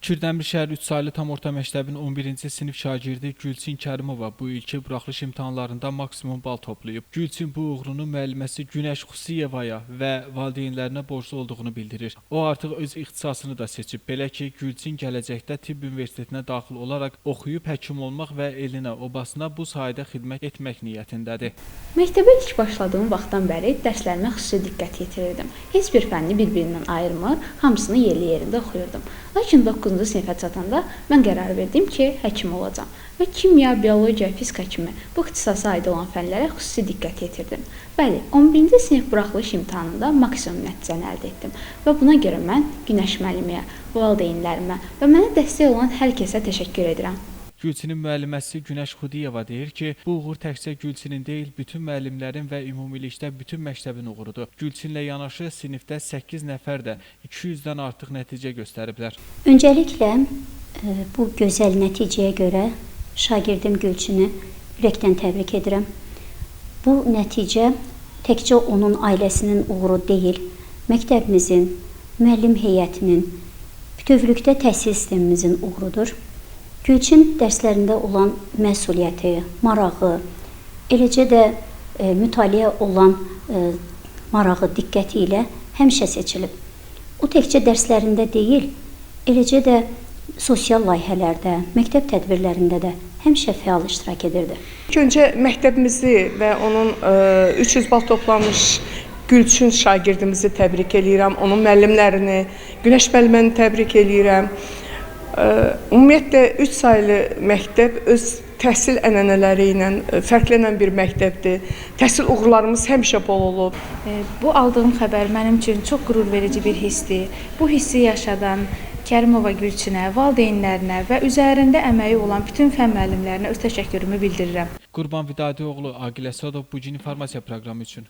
Kürdəmir şəhər 3 saylı tam orta məktəbin 11-ci sinif şagirdi Gülçin Kərimova bu ilki buraxılış imtahanlarında maksimum bal toplayıb. Gülçin bu uğrunu müəlliməsi Günəş Xusiyevaya və valideynlərinə borclu olduğunu bildirir. O artıq öz ixtisasını da seçib. Belə ki, Gülçin gələcəkdə tibb universitetinə daxil olaraq oxuyub həkim olmaq və elinə, obasına bu sahədə xidmət etmək niyyətindədir. Məktəbə ilk başladığım vaxtdan bəri dərslərimə xüsusi diqqət yetirirdim. Heç bir fənni bir-birindən ayırmır, hamısını yerli yerində oxuyurdum. Lakin 9-cu sinifə çatanda mən qərar verdim ki, həkim olacağam və kimya, biologiya, fizika kimi bu ixtisasa aid olan fənlərə xüsusi diqqət yetirdim. Bəli, 11-ci sinif buraxılış imtahanında maksimum nəticəni əldə etdim və buna görə mən Günəş müəlliməyə, valideynlərimə və mənə dəstək olan hər kəsə təşəkkür edirəm. Gülçinin müəlliməsi Günəş Xudiyeva deyir ki, bu uğur təkcə Gülçinin deyil, bütün müəllimlərin və ümumilikdə bütün məktəbin uğurudur. Gülçinlə yanaşı sinifdə 8 nəfər də 200-dən artıq nəticə göstəriblər. Öncəliklə bu gözəl nəticəyə görə şagirdim Gülçini ürəkdən təbrik edirəm. Bu nəticə təkcə onun ailəsinin uğuru deyil, məktəbimizin, müəllim heyətinin, bütövlükdə təhsil sistemimizin uğurudur. Gülçin dərslərində olan məsuliyyəti, marağı, eləcə də mütaliə olan marağı, diqqəti ilə həmişə seçilib. O təkcə dərslərində deyil, eləcə də sosial layihələrdə, məktəb tədbirlərində də həmişə fəal iştirak edirdi. İlk öncə məktəbimizi və onun 300 bal toplamış Gülçin şagirdimizi təbrik edirəm, onun müəllimlərini, Günəş müəlliməni təbrik edirəm. Ümumiyyətlə 3 saylı məktəb öz təhsil ənənələri ilə fərqlənən bir məktəbdir. Təhsil uğurlarımız həmişə bol olub. Bu aldığım xəbər mənim üçün çox qürur verici bir hissdir. Bu hissi yaşadan Kərimova Gülçinə, valideynlərinə və üzərində əməyi olan bütün fən müəllimlərinə öz təşəkkürümü bildirirəm. Qurban Vidadioğlu, Aqil Əsədov, Bu Gün İnformasiya proqramı üçün.